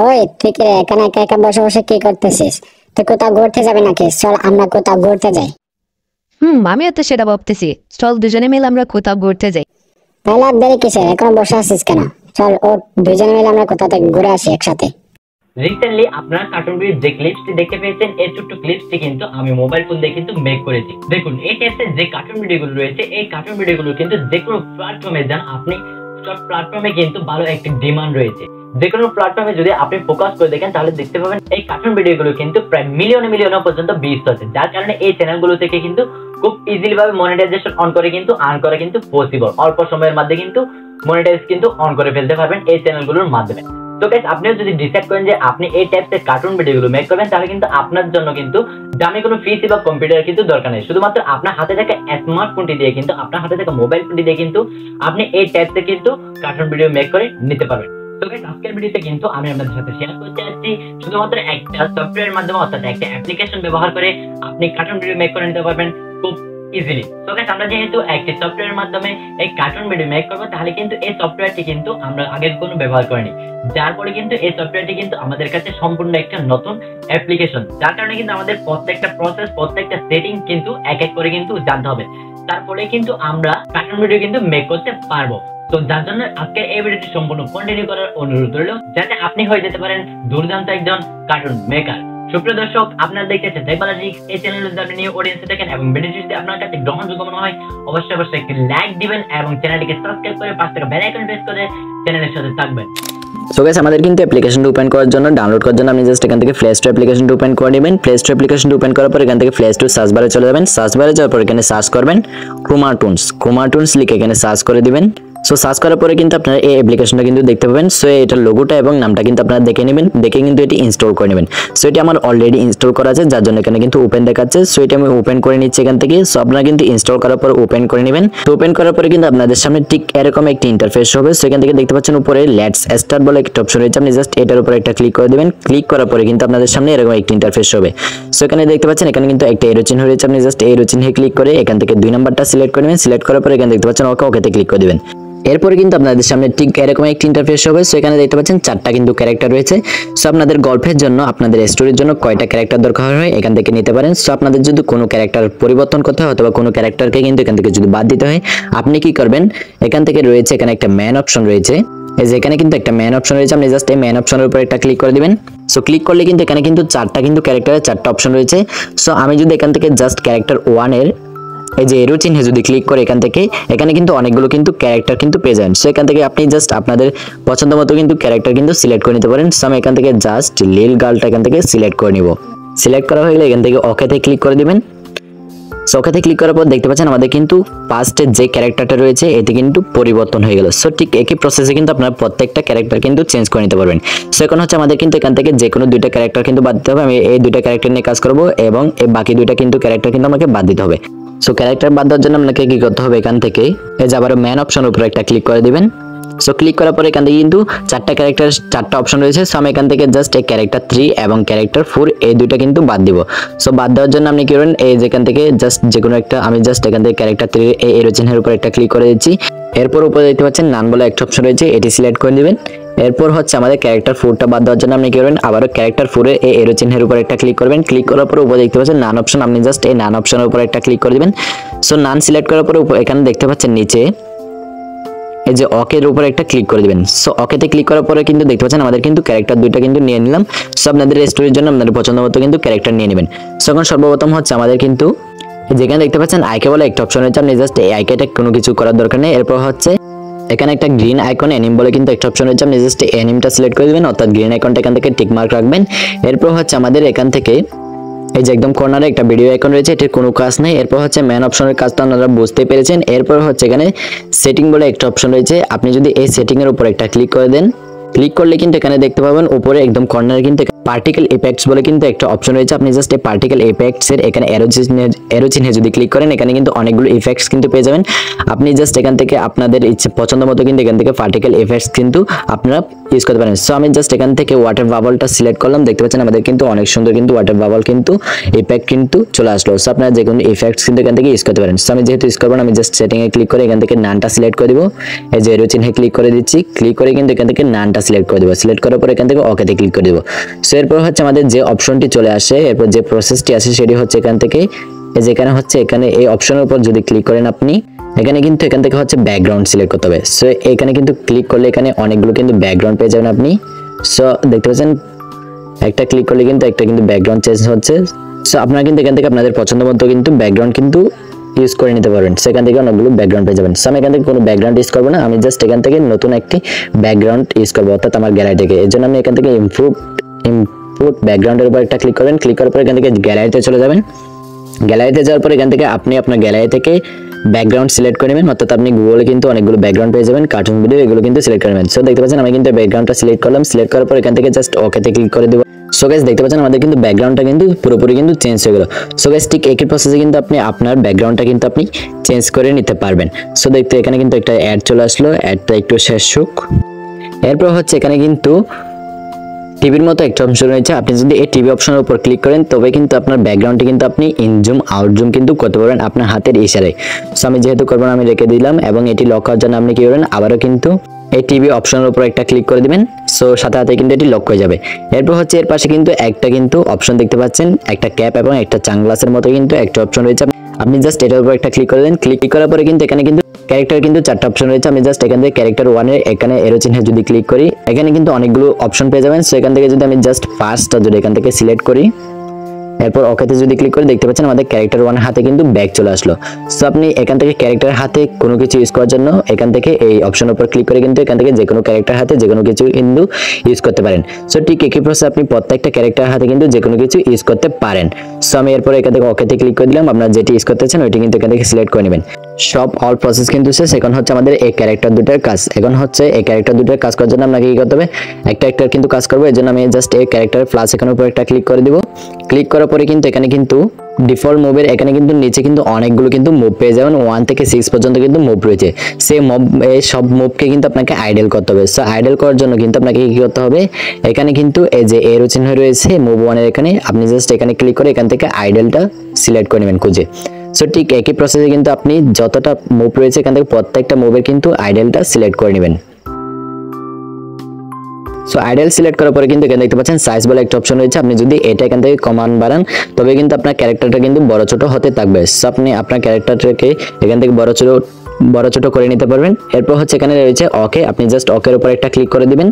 ওই তুই কি রে, এখানে একা একা বসে বসে কি করতেছিস? তুই কোথাও ঘুরতে যাবি নাকি? চল আমরা কোথাও ঘুরতে যাই। আমিও তো সেটা ভাবতেছি, চল দুজনে মিলে আমরা কোথাও ঘুরতে যাই। তাহলে আর দেরি কিসের, এখন বসে আছিস কেন? চল ও দুজনে মিলে আমরা কোথাও থেকে ঘুরে আসি একসাথে। রিসেন্টলি আপনারা কার্টুন ভিডিওর যে ক্লিপসটি দেখতে পেয়েছেন, এই ছোট্ট ক্লিপসটি কিন্তু আমি মোবাইল ফোন দিয়ে কিন্তু মেক করেছি। দেখুন এই টাইপের যে কার্টুন ভিডিওগুলো রয়েছে, এই কার্টুন ভিডিওগুলো কিন্তু যে কোনো প্ল্যাটফর্মে যান আপনি, সব প্ল্যাটফর্মে কিন্তু ভালো একটি ডিমান্ড রয়েছে। যে কোনো প্ল্যাটফর্মে যদি আপনি ফোকাস করে দেখেন তাহলে দেখতে পাবেন এই কার্টুন ভিডিওগুলো কিন্তু প্রায় মিলিয়নে পর্যন্ত ভিউজ আছে, যার কারণে এই চ্যানেলগুলো থেকে কিন্তু খুব ইজিলি ভাবে মনিটাইজেশন অন করে কিন্তু আর্ন করা কিন্তু পসিবল। অল্প সময়ের মধ্যে কিন্তু মনিটাইজ কিন্তু অন করে ফেলতে পারবেন এই চ্যানেলগুলোর মাধ্যমে। তো গাইস, আপনিও যদি ডিসাইড করেন যে আপনি এই টাইপের কার্টুন ভিডিওগুলো মেক করবেন, তাহলে কিন্তু আপনার জন্য কিন্তু দামি কোনো পিসি বা কম্পিউটার কিন্তু দরকার নেই। শুধুমাত্র আপনার হাতে থাকা স্মার্টফোনটি দিয়ে কিন্তু, আপনার হাতে থাকা মোবাইল ফোনটি দিয়ে কিন্তু আপনি এই টাইপের কিন্তু কার্টুন ভিডিও মেক করে নিতে পারবেন। তো গাইস, আজকের ভিডিওতে কিন্তু আমি আপনাদের সাথে শেয়ার করতে যাচ্ছি শুধুমাত্র একটা সফটওয়্যারের মাধ্যমে, অর্থাৎ একটা অ্যাপ্লিকেশন ব্যবহার করে আপনি কার্টুন ভিডিও মেক করে নিতে পারবেন খুব ইজিলি। তো গাইস, আমরা যেহেতু একটি সফটওয়্যারের মাধ্যমে এই কার্টুন ভিডিও মেক করব, তাহলে কিন্তু এই সফটওয়্যারটি কিন্তু আমরা আগে কোনো ব্যবহার করিনি, যার ফলে কিন্তু এই সফটওয়্যারটি কিন্তু আমাদের কাছে সম্পূর্ণ একটা নতুন অ্যাপ্লিকেশন, যার কারণে কিন্তু আমাদের প্রত্যেকটা প্রসেস, প্রত্যেকটা সেটিং কিন্তু এক এক করে কিন্তু জানতে হবে। তারপরে কিন্তু আমরা কার্টুন ভিডিও কিন্তু মেক করতে পারবো। তো যার জন্য আজকে এই ভিডিওটি সম্পূর্ণ কন্টিনিউ করার অনুরোধ রইল, যাতে আপনি হয়ে যেতে পারেন দুর্দান্ত একজন কার্টুন মেকার। সুপ্রিয় দর্শক, আপনারা দেখতেছেন টেকনোলজিক্স। এই চ্যানেলে যদি আপনি নিউ অডিয়েন্সে থাকেন এবং ভিডিওটি যদি আপনার কাছে গ্রহণযোগ্য মনে হয়, অবশ্যই একটি লাইক দিবেন এবং চ্যানেলটিকে সাবস্ক্রাইব করে পাশে থাকা বেল আইকন প্রেস করে চ্যানেলের সাথে থাকবেন। সো গাইস, আমাদের কিন্তু অ্যাপ্লিকেশনটা ওপেন করার জন্য, ডাউনলোড করার জন্য আপনি জাস্ট এখান থেকে প্লে স্টোর অ্যাপ্লিকেশনটা ওপেন করে নেবেন। প্লে স্টোর অ্যাপ্লিকেশনটা ওপেন করার পর এখান থেকে প্লে স্টোর সার্চ বারে চলে যাবেন। সার্চ বারে যাওয়ার পর এখানে সার্চ করবেন ক্রোমাটুনস লিখে এখানে সার্চ করে দিবেন। সো সার্চ করার পরে কিন্তু আপনারা এই অ্যাপ্লিকেশনটা কিন্তু দেখতে পাবেন। সো এটার লোগোটা এবং নামটা কিন্তু আপনারা দেখে নেবেন, দেখে কিন্তু এটি ইনস্টল করে নেবেন। সো এটি আমার অলরেডি ইনস্টল করা আছে, যার জন্য এখানে কিন্তু ওপেন দেখাচ্ছে। সো এটা আমি ওপেন করে নিচ্ছি এখান থেকে। সো আপনারা কিন্তু ইনস্টল করার পর ওপেন করে নেবেন। তো ওপেন করার পরে কিন্তু আপনাদের সামনে ঠিক এরকম একটি ইন্টারফেস হবে। সো এখান থেকে দেখতে পাচ্ছেন উপরে লেটস স্টার্ট বলে একটা অপশন রয়েছে, আপনি জাস্ট এটার উপরে একটা ক্লিক করে দিবেন। ক্লিক করার পরে কিন্তু আপনাদের সামনে এরকম একটি ইন্টারফেস হবে। সো এখানে দেখতে পাচ্ছেন এখানে কিন্তু একটা এরো চিহ্ন রয়েছে, আপনি জাস্ট এরো চিহ্নে ক্লিক করে এখান থেকে 2 নাম্বারটা সিলেক্ট করে নেবেন। সিলেক্ট করার পরে এখানে দেখতে পাচ্ছেন ওকেতে ক্লিক করে দিবেন। এরপরে কিন্তু আপনাদের সামনে ঠিক এরকম একটি ইন্টারফেস হবে। সো এখানে দেখতে পাচ্ছেন 4টা কিন্তু ক্যারেক্টার রয়েছে। সো আপনাদের গল্পের জন্য, আপনাদের স্টোরির জন্য কয়টা ক্যারেক্টার দরকার হয় এখান থেকে নিতে পারেন। সো আপনাদের যদি কোনো ক্যারেক্টার পরিবর্তন করতে হয় অথবা কোনো ক্যারেক্টারকে কিন্তু এখান থেকে যদি বাদ দিতে হয়, আপনি কি করবেন, এখান থেকে রয়েছে এখানে একটা ম্যান অপশন রয়েছে। এই যে এখানে কিন্তু একটা ম্যান অপশন রয়েছে, আপনি জাস্ট এই ম্যান অপশনের উপর একটা ক্লিক করে দিবেন। সো ক্লিক করলে কিন্তু এখানে কিন্তু 4টা কিন্তু ক্যারেক্টারের 4টা অপশন রয়েছে। সো আমি যদি এখান থেকে জাস্ট ক্যারেক্টার 1 এর এই যে এরো চিহ্নে যদি ক্লিক করে এখান থেকে, এখানে কিন্তু অনেকগুলো কিন্তু ক্যারেক্টার কিন্তু পেয়ে যাবেন। সো এখান থেকে আপনি জাস্ট আপনাদের পছন্দ মতো কিন্তু ক্যারেক্টার কিন্তু সিলেক্ট করে নিতে পারেন। সো আমি এখান থেকে জাস্ট লিল গার্লটা এখান থেকে সিলেক্ট করে নিব। সিলেক্ট করা হয়ে গেলে এখান থেকে ওকেতে ক্লিক করে দিবেন। সো ওকেতে ক্লিক করার পর দেখতে পাচ্ছেন আমাদের কিন্তু ফার্স্টের যে ক্যারেক্টারটা রয়েছে এতে কিন্তু পরিবর্তন হয়ে গেল। সো ঠিক একই প্রসেসে কিন্তু আপনারা প্রত্যেকটা ক্যারেক্টার কিন্তু চেঞ্জ করে নিতে পারবেন। সো এখন হচ্ছে আমাদের কিন্তু এখান থেকে যে কোনো 2টা ক্যারেক্টার কিন্তু বাদ দিতে হবে। আমি এই 2টা ক্যারেক্টার নিয়ে কাজ করব এবং এই বাকি 2টা কিন্তু ক্যারেক্টার কিন্তু আমাকে বাদ দিতে হবে। সো ক্যারেক্টার বাদ দেওয়ার জন্য আপনাকে কি করতে হবে, এখান থেকে এই যে আবার ম্যান অপশনের উপর একটা ক্লিক করে দিবেন। সো ক্লিক করার পরে এখান থেকে কিন্তু 4টা ক্যারেক্টার 4টা অপশন রয়েছে। সো আমি এখান থেকে জাস্ট এই ক্যারেক্টার 3 এবং ক্যারেক্টার 4 এই 2টা কিন্তু বাদ দিব। সো বাদ দেওয়ার জন্য আপনি কি করবেন, এই যেখান থেকে জাস্ট যে কোনো একটা, আমি জাস্ট এখান থেকে ক্যারেক্টার 3 এই এরো চিহ্নের উপর একটা ক্লিক করে দিচ্ছি। এরপর উপরে দেখতে পাচ্ছেন নান বলে একটা অপশন রয়েছে, এটি সিলেক্ট করে দিবেন। এরপর হচ্ছে আমাদের ক্যারেক্টার 4টা বাদ দেওয়ার জন্য আপনি কি করবেন, আবারও ক্যারেক্টার 4 এর এই এরো চিহ্নের উপর একটা ক্লিক করবেন। ক্লিক করার পর উপরে দেখতে পাচ্ছেন নান অপশন, আপনি জাস্ট এই নান অপশনের উপর একটা ক্লিক করে দিবেন। সো নান সিলেক্ট করার পর এখানে দেখতে পাচ্ছেন নিচে এই যে ওকের উপর একটা ক্লিক করে দিবেন। সো ওকেতে ক্লিক করার পরে কিন্তু দেখতে পাচ্ছেন আমাদের কিন্তু ক্যারেক্টার 2টা কিন্তু নিয়ে নিলাম। সো আপনাদের স্টোরির জন্য আপনাদের পছন্দ মতো কিন্তু ক্যারেক্টার নিয়ে নেবেন। সো এখন সর্বপ্রথম হচ্ছে আমাদের কিন্তু যেখানে দেখতে পাচ্ছেন আইকে বলে একটা অপশন রয়েছে, আপনি জাস্ট এই আইকেটা কোনো কিছু করার দরকার নেই। এরপর হচ্ছে এখানে একটা গ্রিন আইকন অ্যানিম বলে কিন্তু একটা অপশন রয়েছে, আপনি জাস্ট অ্যানিমটা সিলেক্ট করে দিবেন, অর্থাৎ গ্রিন আইকনটা এখান থেকে টিক মার্ক রাখবেন। এরপর হচ্ছে আমাদের এখান থেকে এই যে একদম কর্নারে একটা ভিডিও আইকন রয়েছে, এটির কোনো কাজ নেই। এরপর হচ্ছে ম্যান অপশনের কাজটা আপনারা বুঝতে পেরেছেন। এরপর হচ্ছে এখানে সেটিং বলে একটা অপশন রয়েছে, আপনি যদি এই সেটিং এর উপর একটা ক্লিক করে দেন, ক্লিক করলে কিন্তু এখানে দেখতে পাবেন উপরে একদম কর্নারে কিন্তু পার্টিকেল ইফেক্টস বলে কিন্তু একটা অপশন রয়েছে। আপনি জাস্ট এই পার্টিকেল ইফেক্টস এর এখানে অ্যারো চিহ্নে যদি ক্লিক করেন এখানে কিন্তু অনেকগুলো ইফেক্টস কিন্তু পেয়ে যাবেন। আপনি জাস্ট এখান থেকে আপনাদের ইচ্ছে পছন্দ মতো কিন্তু এখান থেকে পার্টিকেল ইফেক্টস কিন্তু আপনারা ইউজ করতে পারেন। সো আমি জাস্ট এখান থেকে ওয়াটার বাবলটা সিলেক্ট করলাম, দেখতে পাচ্ছেন আমাদের কিন্তু অনেক সুন্দর কিন্তু ওয়াটার বাবল কিন্তু ইফেক্ট কিন্তু চলে আসলো। সো আপনারা যে কোনো ইফেক্টস কিন্তু এখান থেকে ইউজ করতে পারেন। সো আমি যেহেতু ইউজ করবো না, আমি জাস্ট সেটিং এ ক্লিক করে এখান থেকে নানটা সিলেক্ট করে দিব, এই যে এরো চিহ্নে ক্লিক করে দিচ্ছি, ক্লিক করে কিন্তু এখান থেকে নানটা সিলেক্ট করে দিব, সিলেক্ট করার পর এখান থেকে ওকেতে ক্লিক করে দিব। সো এরপর হচ্ছে আমাদের যে অপশনটি চলে আসে, এরপর যে প্রসেসটি আসে সেটি হচ্ছে এখান থেকে এই যে এখানে হচ্ছে এখানে এই অপশনের উপর যদি ক্লিক করেন আপনি এখানে কিন্তু এখান থেকে হচ্ছে ব্যাকগ্রাউন্ড সিলেক্ট করতে হবে। সো এখানে কিন্তু ক্লিক করলে এখানে অনেকগুলো কিন্তু ব্যাকগ্রাউন্ড পেয়ে যাবেন আপনি। সো দেখতে পাচ্ছেন একটা ক্লিক করলে কিন্তু একটা কিন্তু ব্যাকগ্রাউন্ড চেঞ্জ হচ্ছে। সো আপনারা কিন্তু এখান থেকে আপনাদের পছন্দ মতো কিন্তু ব্যাকগ্রাউন্ড কিন্তু ইউজ করে নিতে পারবেন। সেখান থেকে অনেকগুলো ব্যাকগ্রাউন্ড পেয়ে যাবেন। সো আমি এখান থেকে কোনো ব্যাকগ্রাউন্ড ইউজ করবো না, আমি জাস্ট এখান থেকে নতুন একটি ব্যাকগ্রাউন্ড ইউজ করবো, অর্থাৎ আমার গ্যালারি থেকে। এর জন্য আমি এখান থেকে ইম্পোর্ট ব্যাকগ্রাউন্ডের উপর একটা ক্লিক করবেন, ক্লিক করার পর এখান থেকে গ্যালারিতে চলে যাবেন। গ্যালারিতে যাওয়ার পর এখান থেকে আপনি আপনার গ্যালারি থেকে ব্যাকগ্রাউন্ড সিলেক্ট করে নেবেন, অর্থাৎ আপনি গুগলে কিন্তু অনেকগুলো ব্যাকগ্রাউন্ড পেয়ে যাবেন, কার্টুন ভিডিও এগুলো কিন্তু সিলেক্ট করে নেবেন। সো দেখতে পাচ্ছেন আমি কিন্তু ব্যাকগ্রাউন্ডটা সিলেক্ট করলাম, সিলেক্ট করার পর এখান থেকে জাস্ট ওকেতে ক্লিক করে দেবো। সো গাইস দেখতে পাচ্ছেন আমাদের কিন্তু ব্যাকগ্রাউন্ডটা কিন্তু পুরোপুরি কিন্তু চেঞ্জ হয়ে গেল। সো গাইস ঠিক একই প্রসেসে কিন্তু আপনি আপনার ব্যাকগ্রাউন্ডটা কিন্তু আপনি চেঞ্জ করে নিতে পারবেন। সো দেখতে এখানে কিন্তু একটা অ্যাড চলে আসলো, অ্যাডটা একটু শেষ হোক। এরপর হচ্ছে এখানে কিন্তু টিভির মতো একটা অপশন রয়েছে, আপনি যদি এই টিভি অপশনের উপর ক্লিক করেন তবে কিন্তু আপনার ব্যাকগ্রাউন্ডটি কিন্তু আপনি ইনজুম আউটজুম কিন্তু করতে পারবেন আপনার হাতের ইশারায়। সো আমি যেহেতু করবো না আমি রেখে দিলাম, এবং এটি লক করার জন্য আপনি কি করবেন আবারও কিন্তু এই টিভি অপশনের উপর একটা ক্লিক করে দিবেন। সো সাথে সাথে কিন্তু এটি লক হয়ে যাবে। এরপর হচ্ছে এর পাশে কিন্তু একটা কিন্তু অপশন দেখতে পাচ্ছেন, একটা ক্যাপ এবং একটা চাংগ্লাসের মতো কিন্তু একটা অপশন রয়েছে, আপনি জাস্ট এটার উপর একটা ক্লিক করে দেন। ক্লিক করার পরে কিন্তু এখানে কিন্তু ক্যারেক্টার কিন্তু চারটা অপশন রয়েছে, আমি জাস্ট এখান থেকে ক্যারেক্টার 1 এর এখানে এরো চিহ্নে যদি ক্লিক করি এখানে কিন্তু অনেকগুলো অপশন পেয়ে যাবেন। সো এখান থেকে যদি আমি জাস্ট ফার্স্টটা যদি এখান থেকে সিলেক্ট করি এরপর ওকেতে যদি ক্লিক করে দেখতে পাচ্ছেন আমাদের ক্যারেক্টার 1 হাতে কিন্তু ব্যাক চলে আসলো। সো আপনি এখান থেকে ক্যারেক্টার হাতে কোনো কিছু ইউজ করার জন্য এখান থেকে এই অপশনের উপর ক্লিক করে কিন্তু এখান থেকে যে কোনো ক্যারেক্টার হাতে যে কোনো কিছু কিন্তু ইউজ করতে পারেন। সো ঠিক একই প্রসেস আপনি প্রত্যেকটা ক্যারেক্টার হাতে কিন্তু যে কোনো কিছু ইউজ করতে পারেন। সো আমি এরপর এখান থেকে ওকেতে ক্লিক করে দিলাম, আপনারা যেটি ইউজ করতে চান ওইটি কিন্তু এখান থেকে সিলেক্ট করে নেবেন। সব অল প্রসেস কিন্তু শেষ। এখন হচ্ছে আমাদের এই ক্যারেক্টার দুটার কাজ। এখন হচ্ছে এই ক্যারেক্টার দুটার কাজ করার জন্য আপনাকে কি করতে হবে, একটা কিন্তু কাজ করবো। এর জন্য আমি জাস্ট এই ক্যারেক্টার প্লাস এখানের উপর একটা ক্লিক করে দিব। ক্লিক করার পরে কিন্তু এখানে কিন্তু ডিফল্ট মুভের এখানে কিন্তু নিচে কিন্তু অনেকগুলো কিন্তু মুভ পেয়ে যাবেন, 1 থেকে 6 পর্যন্ত কিন্তু মুভ রয়েছে। সেই মুভ এই সব মুভকে কিন্তু আপনাকে আইডল করতে হবে। সো আইডল করার জন্য কিন্তু আপনাকে কি করতে হবে, এখানে কিন্তু এই যে এরো চিহ্ন রয়েছে মুভ 1 এর এখানে, আপনি জাস্ট এখানে ক্লিক করে এখান থেকে আইডলটা সিলেক্ট করে নেবেন খুঁজে। সো ঠিক একই প্রসেসে কিন্তু আপনি যতটা মুভ রয়েছে এখান থেকে প্রত্যেকটা মুভের কিন্তু আইডলটা সিলেক্ট করে নেবেন। সো আইডল সিলেক্ট করার পরে কিন্তু এখানে দেখতে পাচ্ছেন সাইজ বলে একটা অপশন রয়েছে, আপনি যদি এটা এখান থেকে কমান বাড়ান তবে কিন্তু আপনার ক্যারেক্টারটা কিন্তু বড় ছোট হতে থাকবে। সো আপনি আপনার ক্যারেক্টারটাকে এখান থেকে বড় ছোট করে নিতে পারবেন। এরপর হচ্ছে এখানে রয়েছে ওকে, আপনি জাস্ট ওকের উপর একটা ক্লিক করে দিবেন।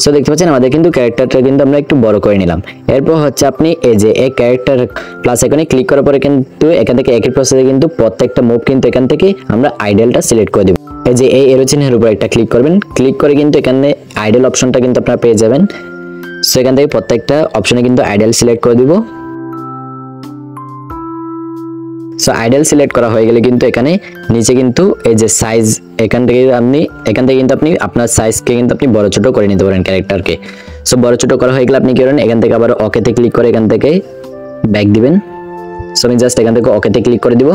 সো দেখতে পাচ্ছেন আমাদের কিন্তু ক্যারেক্টারটা কিন্তু আমরা একটু বড় করে নিলাম। এরপর হচ্ছে আপনি এই যে এই ক্যারেক্টার প্লাস এখানে ক্লিক করার পরে কিন্তু এখান থেকে একই প্রসেসে কিন্তু প্রত্যেকটা মুভ কিন্তু এখান থেকে আমরা আইডলটা সিলেক্ট করে দিব। এই যে এই এরো চিহ্নের উপর একটা ক্লিক করবেন, ক্লিক করে কিন্তু এখানে আইডল অপশনটা কিন্তু আপনারা পেয়ে যাবেন। সো এখান থেকে প্রত্যেকটা অপশনে কিন্তু আইডল সিলেক্ট করে দিব। সো আইডল সিলেক্ট করা হয়ে গেলে কিন্তু এখানে নিচে কিন্তু এই যে সাইজ এখান থেকে কিন্তু আপনি আপনার সাইজকে কিন্তু আপনি বড় ছোট করে নিতে পারেন ক্যারেক্টারকে। সো বড় ছোট করা হয়ে গেলে আপনি কি করেন, এখান থেকে আবার ওকেতে ক্লিক করে এখান থেকে ব্যাক দিবেন। সো আমি জাস্ট এখান থেকে ওকেতে ক্লিক করে দিব।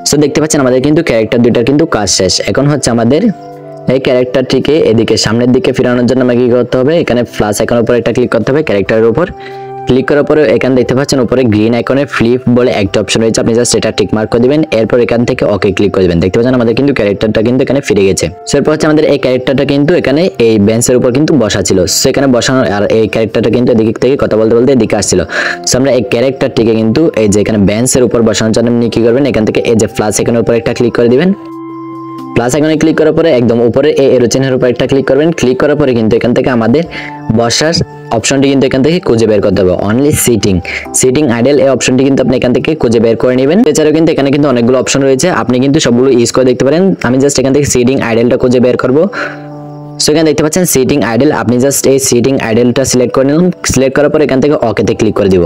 সো দেখতে পাচ্ছেন আমাদের কিন্তু ক্যারেক্টার দুইটার কিন্তু কাজ শেষ। এখন হচ্ছে আমাদের এই ক্যারেক্টারটিকে এদিকে সামনের দিকে ফেরানোর জন্য আমাকে কি করতে হবে, এখানে প্লাস আইকনের উপর একটা ক্লিক করতে হবে, ক্যারেক্টারের উপর ক্লিক করার পরে এখানে দেখতে পাচ্ছেন উপরে গ্রিন আইকনে ফ্লিপ বলে একটা অপশন রয়েছে, আপনি জাস্ট এটা টিক মার্ক করে দিবেন। এরপর এখান থেকে ওকে ক্লিক করে দিবেন। দেখতে পাচ্ছেন আমাদের কিন্তু ক্যারেক্টারটা কিন্তু এখানে ফিরে গেছে। সো এরপর হচ্ছে আমাদের এই ক্যারেক্টারটা কিন্তু এখানে এই বেঞ্চের উপর কিন্তু বসা ছিল, সো এখানে বসানো, আর এই ক্যারেক্টারটা কিন্তু এদিক থেকে কথা বলতে বলতে এদিকে আসছিল। সো আমরা এই ক্যারেক্টারটিকে কিন্তু এই যে এখানে বেঞ্চের উপর বসানোর জন্য আপনি কি করবেন, এখান থেকে এই যে প্লাস আইকনের উপর একটা ক্লিক করে দিবেন। প্লাস আইকনে ক্লিক করার পরে একদম উপরে এই এরো চিহ্নের উপর একটা ক্লিক করবেন। ক্লিক করার পরে কিন্তু এখান থেকে আমাদের বসার অপশনটি কিন্তু এখান থেকে খুঁজে বের করতে হবে, অনলি সিটিং আইডল এই অপশনটি কিন্তু আপনি এখান থেকে খুঁজে বের করে নেবেন। এছাড়াও কিন্তু এখানে কিন্তু অনেকগুলো অপশন রয়েছে, আপনি কিন্তু সবগুলো ইউজ করে দেখতে পারেন। আমি জাস্ট এখান থেকে সিটিং আইডলটা খুঁজে বের করব। সো এখানে দেখতে পাচ্ছেন সিটিং আইডল, আপনি জাস্ট এই সিটিং আইডলটা সিলেক্ট করে নিন। সিলেক্ট করার পর এখান থেকে ওকেতে ক্লিক করে দিব।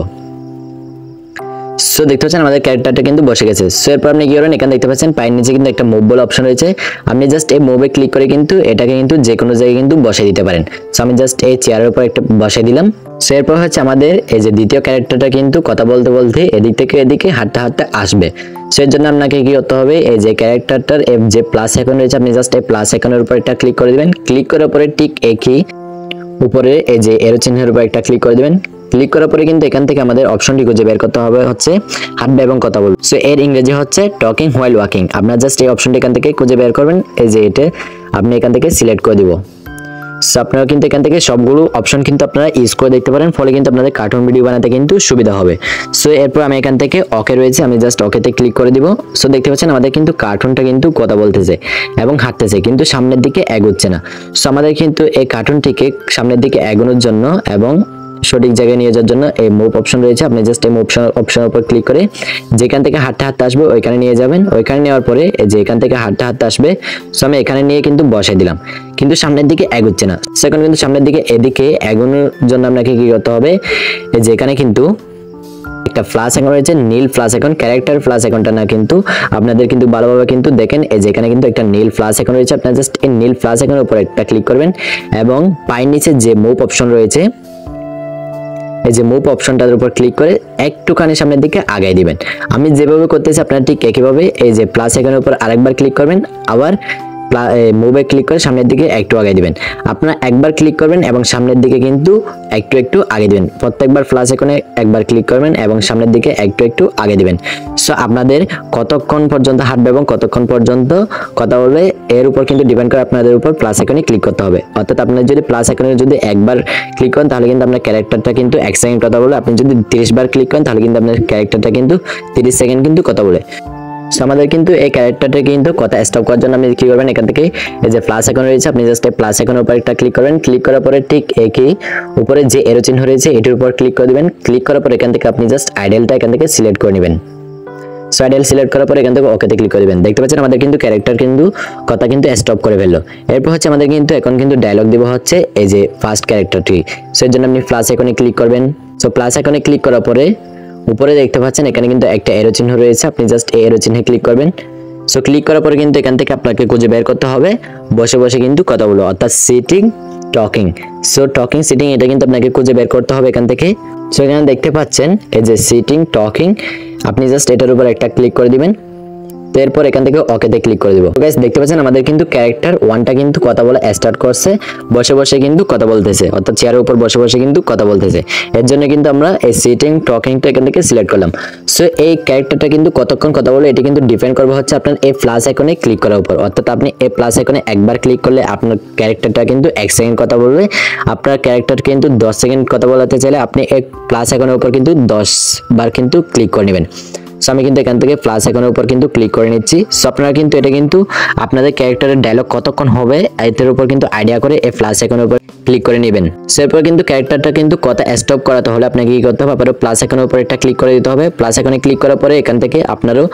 সো দেখতে পাচ্ছেন আমাদের ক্যারেক্টারটা কিন্তু বসে গেছে। সো এরপর আপনি কি করবেন, এখানে দেখতে পাচ্ছেন পায়ের নিচে কিন্তু একটা মুভ বলে অপশন রয়েছে। আপনি জাস্ট এই মুভে ক্লিক করে কিন্তু এটাকে কিন্তু যে কোনো জায়গায় কিন্তু বসে দিতে পারেন। সো আমি জাস্ট এই চেয়ারের উপর একটা বসে দিলাম। সো এরপর হচ্ছে আমাদের এই যে দ্বিতীয় ক্যারেক্টারটা কিন্তু কথা বলতে বলতে এদিক থেকে এদিকে হাঁটতে হাঁটতে আসবে। সো এর জন্য আপনাকে কি করতে হবে, এই যে ক্যারেক্টারটার যে প্লাস আইকন রয়েছে আপনি জাস্ট এই প্লাস আইকনের উপর একটা ক্লিক করে দিবেন। ক্লিক করার পরে ঠিক একই উপরে এই যে এরো চিহ্নের উপর একটা ক্লিক করে দিবেন। ক্লিক করার পরে কিন্তু এখান থেকে আমাদের অপশনটি খুঁজে বের করতে হবে হচ্ছে হাঁটবে এবং কথা বলবে। সো এর ইংরেজি হচ্ছে টকিং হোয়াইল ওয়াকিং। আপনারা জাস্ট এই অপশনটি এখান থেকে খুঁজে বের করবেন, এই যে এটা আপনি এখান থেকে সিলেক্ট করে দিব। সো আপনারা কিন্তু এখান থেকে সবগুলো অপশন কিন্তু আপনারা ইউজ করে দেখতে পারেন, ফলে কিন্তু আপনাদের কার্টুন ভিডিও বানাতে কিন্তু সুবিধা হবে। সো এরপর আমি এখান থেকে ওকে রয়েছে, আমি জাস্ট ওকেতে ক্লিক করে দিব। সো দেখতে পাচ্ছেন আমাদের কিন্তু কার্টুনটা কিন্তু কথা বলতেছে এবং হাঁটতেছে, কিন্তু সামনের দিকে এগোচ্ছে না। সো আমাদের কিন্তু এই কার্টুনটিকে সামনের দিকে এগোনোর জন্য এবং সঠিক জায়গায় নিয়ে যাওয়ার জন্য এই মুভ অপশন রয়েছে। আপনি জাস্ট এই মুভ অপশনের উপর ক্লিক করে যেখান থেকে হাঁটতে হাঁটতে আসবে ওইখানে নিয়ে যাবেন। ওইখানে নেওয়ার পরে যে এখান থেকে হাঁটতে হাঁটতে আসবে, সো আমি এখানে নিয়ে কিন্তু বসাই দিলাম, কিন্তু সামনের দিকে এগোচ্ছে না। সেখানে কিন্তু সামনের দিকে এদিকে এগোনোর জন্য আপনাকে কি করতে হবে, এই যে এখানে কিন্তু একটা প্লাস আইকন রয়েছে, নীল প্লাস আইকন, ক্যারেক্টার প্লাস আইকনটা না কিন্তু আপনাদের কিন্তু ভালোভাবে কিন্তু দেখেন, এই যে এখানে কিন্তু একটা নীল প্লাস আইকন রয়েছে। আপনারা জাস্ট এই নীল প্লাস আইকনের উপর একটা ক্লিক করবেন এবং পায়ের নিচে যে মুভ অপশন রয়েছে, এই যে মুভ অপশনটার উপর ক্লিক করে একটুখানি সামনের দিকে আগায় দিবেন। আমি যেভাবে করতেছি আপনারা ঠিক একইভাবে এই যে প্লাস আইকনের উপর আরেকবার ক্লিক করবেন, আবার মুভে ক্লিক করে সামনের দিকে একটু আগে দিবেন। আপনারা একবার ক্লিক করবেন এবং সামনের দিকে কিন্তু একটু একটু আগে দিবেন। প্রত্যেকবার প্লাস আইকনে একবার ক্লিক করবেন এবং সামনের দিকে একটু একটু আগে দিবেন। সো আপনাদের কতক্ষণ পর্যন্ত হাঁটবে এবং কতক্ষণ পর্যন্ত কথা বলবে এর উপর কিন্তু ডিপেন্ড করে আপনাদের উপর প্লাস আইকনে ক্লিক করতে হবে। অর্থাৎ আপনার যদি প্লাস আইকনে যদি একবার ক্লিক করেন তাহলে কিন্তু আপনার ক্যারেক্টারটা কিন্তু 1 সেকেন্ড কথা বলবে। আপনি যদি 30 বার ক্লিক করেন তাহলে কিন্তু আপনার ক্যারেক্টারটা কিন্তু 30 সেকেন্ড কিন্তু কথা বলে। সো আমাদের কিন্তু এই ক্যারেক্টারটা কিন্তু কথা স্টপ করার জন্য আপনি কি করবেন, এখান থেকে এই যে প্লাস আইকন রয়েছে আপনি জাস্ট এই প্লাস আইকনের উপর একটা ক্লিক করবেন। ক্লিক করার পরে ঠিক একই উপরে যে এরো চিহ্ন রয়েছে এটির উপর ক্লিক করে দিবেন। ক্লিক করার পর এখান থেকে আপনি জাস্ট আইডেলটা এখান থেকে সিলেক্ট করে নেবেন। সো আইডেল সিলেক্ট করার পর এখান থেকে ওকেতে ক্লিক করে দিবেন। দেখতে পাচ্ছেন আমাদের কিন্তু ক্যারেক্টার কিন্তু কথা কিন্তু স্টপ করে ফেললো। এরপর হচ্ছে আমাদের কিন্তু এখন কিন্তু ডায়লগ দিব হচ্ছে এই যে ফার্স্ট ক্যারেক্টারটি। সো এর জন্য আপনি প্লাস আইকনে ক্লিক করবেন। সো প্লাস আইকনে ক্লিক করার পরে উপরে দেখতে পাচ্ছেন এখানে কিন্তু একটা এরো চিহ্ন রয়েছে, আপনি জাস্ট এই এরো চিহ্নে ক্লিক করবেন। সো ক্লিক করার পরে কিন্তু এখান থেকে আপনাকে খুঁজে বের করতে হবে বসে বসে কিন্তু কথা বলো, অর্থাৎ sitting talking. So talking sitting এটা কিন্তু আপনাকে খুঁজে বের করতে হবে এখান থেকে। সো এখানে দেখতে পাচ্ছেন এই যে সিটিং টকিং, আপনি জাস্ট এটার উপর একটা ক্লিক করে দিবেন। এরপর এখান থেকে ওকেতে ক্লিক করে দিব। গাইস দেখতে পাচ্ছেন আমাদের কিন্তু ক্যারেক্টার 1টা কিন্তু কথা বলা স্টার্ট করছে, বসে বসে কিন্তু কথা বলতেছে, অর্থাৎ চেয়ারের উপর বসে বসে কিন্তু কথা বলতেছে। এর জন্য কিন্তু আমরা এই সিটিং টকিংটা এখান থেকে সিলেক্ট করলাম। সো এই ক্যারেক্টারটা কিন্তু কতক্ষণ কথা বলে এটি কিন্তু ডিপেন্ড করবে হচ্ছে আপনার এই প্লাস আইকনে ক্লিক করার উপর। অর্থাৎ আপনি এই প্লাস আইকনে একবার ক্লিক করলে আপনার ক্যারেক্টারটা কিন্তু 1 সেকেন্ড কথা বলবে। আপনার ক্যারেক্টার কিন্তু 10 সেকেন্ড কথা বলাতে চাইলে আপনি এই প্লাস আইকনের উপর কিন্তু 10 বার কিন্তু ক্লিক করে নেবেন। সো আমি কিন্তু এখান থেকে প্লাস আইকনের উপর কিন্তু ক্লিক করে নিচ্ছি। সো আপনারা কিন্তু এটা কিন্তু আপনাদের ক্যারেক্টারের ডায়লগ কতক্ষণ হবে এর উপর কিন্তু আইডিয়া করে এই প্লাস আইকনের উপর ক্লিক করে নেবেন। সো এরপর কিন্তু ক্যারেক্টারটা কিন্তু কথা স্টপ করাতে হলে আপনাকে কি করতে হবে, আবার প্লাস আইকনের উপর একটা ক্লিক করে দিতে হবে। প্লাস আইকনে ক্লিক করার পরে এখান থেকে আপনারও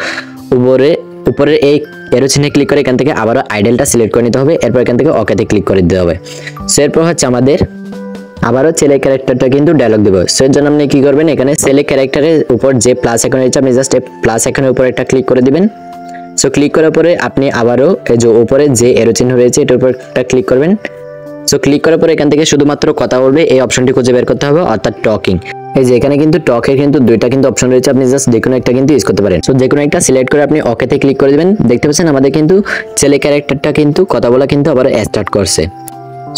উপরে এই এরো চিহ্নে ক্লিক করে এখান থেকে আবারও আইডেলটা সিলেক্ট করে নিতে হবে। এরপর এখান থেকে ওকেতে ক্লিক করে দিতে হবে। সো এরপর হচ্ছে আমাদের আবারও ছেলে ক্যারেক্টারটা কিন্তু ডায়লগ দেব। সো এর জন্য আপনি কি করবেন, এখানে ছেলে ক্যারেক্টারের উপর যে প্লাস আইকন রয়েছে আপনি জাস্ট এই প্লাস আইকনের উপর একটা ক্লিক করে দিবেন। সো ক্লিক করার পরে আপনি আবারও এই যে উপরে যে এরো চিহ্ন রয়েছে এটার উপর একটা ক্লিক করবেন। সো ক্লিক করার পরে এখান থেকে শুধুমাত্র কথা বলবে এই অপশনটি খুঁজে বের করতে হবে, অর্থাৎ টকিং। এই যে এখানে কিন্তু টকের কিন্তু 2টা কিন্তু অপশন রয়েছে, আপনি জাস্ট যে কোনো একটা কিন্তু ইউজ করতে পারেন। সো যে কোনো একটা সিলেক্ট করে আপনি ওকেতে ক্লিক করে দিবেন। দেখতে পাচ্ছেন আমাদের কিন্তু ছেলে ক্যারেক্টারটা কিন্তু কথা বলা কিন্তু আবার স্টার্ট করছে।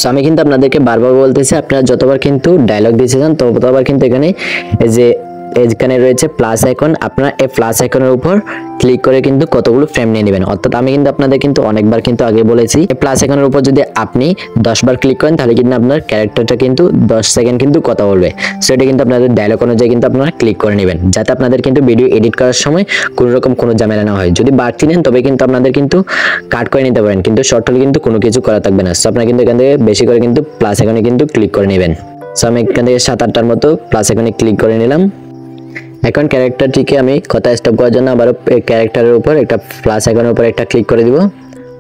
সো আমি কিন্তু আপনাদেরকে বারবার বলতেছি আপনারা যতবার কিন্তু ডায়লগ দিতে চান ততবার কিন্তু এখানে এই যে এখানে রয়েছে প্লাস আইকন, আপনারা এই প্লাস আইকনের উপর ক্লিক করে কিন্তু কতগুলো ফ্রেম নিয়ে নেবেন। অর্থাৎ আমি কিন্তু আপনাদের কিন্তু অনেকবার কিন্তু আগে বলেছি এই প্লাস আইকনের উপর যদি আপনি 10 বার ক্লিক করেন তাহলে কিন্তু আপনার ক্যারেক্টারটা কিন্তু 10 সেকেন্ড কিন্তু কথা বলবে। সো এটা কিন্তু আপনাদের ডায়লগ অনুযায়ী কিন্তু আপনারা ক্লিক করে নেবেন, যাতে আপনাদের কিন্তু ভিডিও এডিট করার সময় কোনো রকম কোনো ঝামেলা না হয়। যদি বাড়তি নেন তবে কিন্তু আপনাদের কিন্তু কাট করে নিতে পারেন, কিন্তু শর্ট হলে কিন্তু কোনো কিছু করা থাকবে না। সো আপনারা কিন্তু এখান থেকে বেশি করে কিন্তু প্লাস আইকনে কিন্তু ক্লিক করে নেবেন। সো আমি এখান থেকে 7-8টার মতো প্লাস আইকনে ক্লিক করে নিলাম। এখন ক্যারেক্টারটিকে আমি কথা স্টপ করার জন্য আবার ক্যারেক্টারের উপর একটা প্লাস আইকনের উপর একটা ক্লিক করে দিব।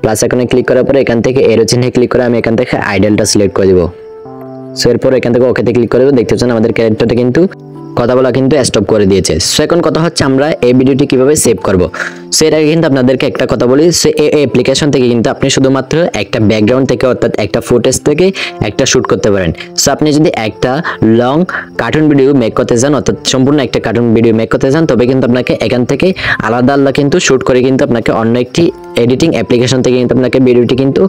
প্লাস আইকনে ক্লিক করার পরে এখান থেকে এরো চিহ্নে ক্লিক করে আমি এখান থেকে আইডেলটা সিলেক্ট করে দিব। সো এরপর এখান থেকে ওকেতে ক্লিক করে দেব। দেখতে পাচ্ছেন আমাদের ক্যারেক্টারটা কিন্তু কথা বলা কিন্তু স্টপ করে দিয়েছে। সো এখন কথা হচ্ছে আমরা এই ভিডিওটি কিভাবে সেভ করব। সো এর আগে কিন্তু আপনাদেরকে একটা কথা বলি, সো এই অ্যাপ্লিকেশন থেকে কিন্তু আপনি শুধুমাত্র একটা ব্যাকগ্রাউন্ড থেকে অর্থাৎ একটা ফুটেজ থেকে একটা শুট করতে পারেন। সো আপনি যদি একটা লং কার্টুন ভিডিও মেক করতে চান অর্থাৎ সম্পূর্ণ একটা কার্টুন ভিডিও মেক করতে চান, তবে কিন্তু আপনাকে এখান থেকে আলাদা আলাদা কিন্তু শুট করে কিন্তু আপনাকে অন্য একটি এডিটিং অ্যাপ্লিকেশন থেকে কিন্তু আপনাকে ভিডিওটি কিন্তু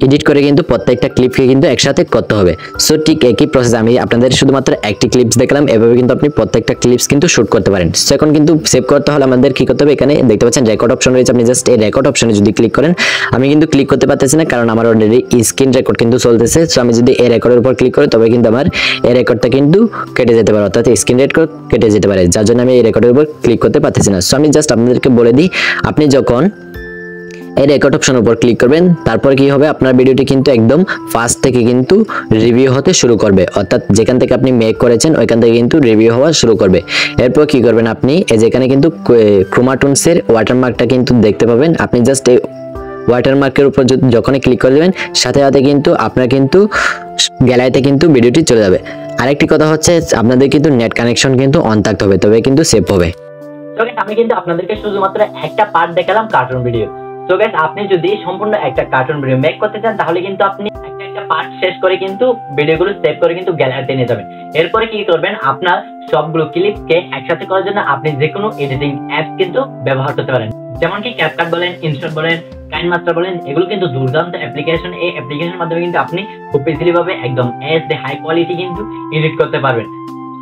এডিট করে কিন্তু প্রত্যেকটা ক্লিপকে কিন্তু একসাথে করতে হবে। সো ঠিক একই প্রসেস আমি আপনাদের শুধুমাত্র একটি ক্লিপস দেখলাম, এভাবে কিন্তু আপনি প্রত্যেকটা ক্লিপস কিন্তু শুট করতে পারেন। সো এখন কিন্তু সেভ করতে হলে আমাদের কি করতে হবে, এখানে দেখতে পাচ্ছেন রেকর্ড অপশন রয়েছে, আপনি জাস্ট এই রেকর্ড অপশনে যদি ক্লিক করেন, আমি কিন্তু ক্লিক করতে পারতেছি না কারণ আমার অলরেডি স্ক্রিন রেকর্ড কিন্তু চলতেছে। সো আমি যদি এই রেকর্ডের উপর ক্লিক করি তবে কিন্তু আমার এই রেকর্ডটা কিন্তু কেটে যেতে পারে অর্থাৎ স্ক্রিন রেকর্ড কেটে যেতে পারে, যার জন্য আমি এই রেকর্ডের উপর ক্লিক করতে পারতেছি না। সো আমি জাস্ট আপনাদেরকে বলে দিই, আপনি যখন এই রেকর্ড অপশনের উপর ক্লিক করবেন তারপর কি হবে, আপনার ভিডিওটি কিন্তু একদম ফার্স্ট থেকে কিন্তু রিভিউ হতে শুরু করবে, অর্থাৎ যেখান থেকে আপনি মেক করেছেন ওইখান থেকে কিন্তু রিভিউ হওয়া শুরু করবে। এরপর কি করবেন, আপনি এই যেখানে কিন্তু ক্রোমাটুনসের ওয়াটারমার্কটা কিন্তু দেখতে পাবেন, আপনি জাস্ট এই ওয়াটারমার্কের উপর যখনই ক্লিক করে দেবেন সাথে সাথে কিন্তু আপনার কিন্তু গ্যালারিতে কিন্তু ভিডিওটি চলে যাবে। আরেকটি কথা হচ্ছে আপনাদের কিন্তু নেট কানেকশন কিন্তু অন থাকতে হবে, তবে কিন্তু সেভ হবে। তো গাইস আমি কিন্তু আপনাদেরকে শুধুমাত্র একটা পার্ট দেখালাম কার্টুন ভিডিও। তো গাইস আপনি যদি সম্পূর্ণ একটা কার্টুন ভিডিও মেক করতে চান তাহলে কিন্তু আপনি একটা পার্ট শেষ করে কিন্তু ভিডিওগুলো সেভ করে কিন্তু গ্যালারিতে নিয়ে যাবেন। এরপরে কি করবেন, আপনার সবগুলো ক্লিপকে একসাথে করার জন্য আপনি যে কোনো এডিটিং অ্যাপ কিন্তু ব্যবহার করতে পারেন, যেমন কি ক্যাপকাট বলেন, ইনশট বলেন, কাইনমাস্টার বলেন, এগুলো কিন্তু দুর্দান্ত অ্যাপ্লিকেশন। এই অ্যাপ্লিকেশনের মাধ্যমে কিন্তু আপনি খুব ইজিলি ভাবে একদম এইচডি হাই কোয়ালিটি কিন্তু এডিট করতে পারবেন।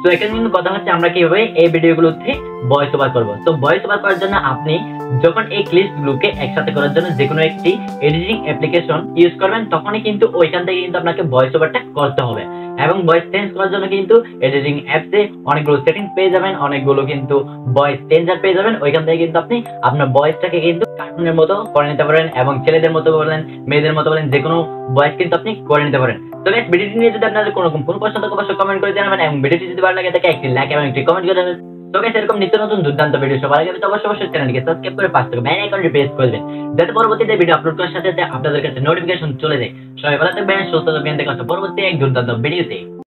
তো এখানে কিন্তু কথা হচ্ছে আমরা কিভাবে এই ভিডিওগুলোতে ভয়েস ওভার করবো। তো ভয়েস ওভার করার জন্য আপনি যখন এই ক্লিপস গুলোকে একসাথে করার জন্য যে কোনো একটি এডিটিং অ্যাপ্লিকেশন ইউজ করবেন তখনই কিন্তু ওইখান থেকে কিন্তু আপনাকে ভয়েস ওভারটা করতে হবে। এবং ভয়েস চেঞ্জ করার জন্য কিন্তু এডিটিং অ্যাপসে অনেকগুলো সেটিংস পেয়ে যাবেন, অনেকগুলো কিন্তু ভয়েস চেঞ্জার পেয়ে যাবেন। ওইখান থেকে কিন্তু আপনি আপনার ভয়েসটাকে কিন্তু কার্টুনের মতো করে নিতে পারেন এবং ছেলেদের মতো বলেন, মেয়েদের মতো বলেন, যে কোনো ভয়েস কিন্তু আপনি করে নিতে পারেন। তো গাইস ভিডিওটি নিয়ে যদি আপনাদের কোনো প্রশ্ন থাকে অবশ্যই কমেন্ট করে জানাবেন এবং ভিডিওটি যদি ভালো লাগে তাকে একটি লাইক এবং একটি কমেন্ট করে দেবেন। তো গাইস এরকম নিত্য নতুন দুর্দান্ত ভিডিও সবার আগে পেতে অবশ্যই চ্যানেলটিকে সাবস্ক্রাইব করে পাশে থাকা বেল আইকনটি প্রেস করবেন, যাতে পরবর্তীতে ভিডিও আপলোড করার সাথে সাথে আপনাদের কাছে নোটিফিকেশন চলে যায়। সবাই ভালো থাকবেন, সুস্থ থাকবেন, দেখা হচ্ছে পরবর্তী এক দুর্দান্ত ভিডিওতে।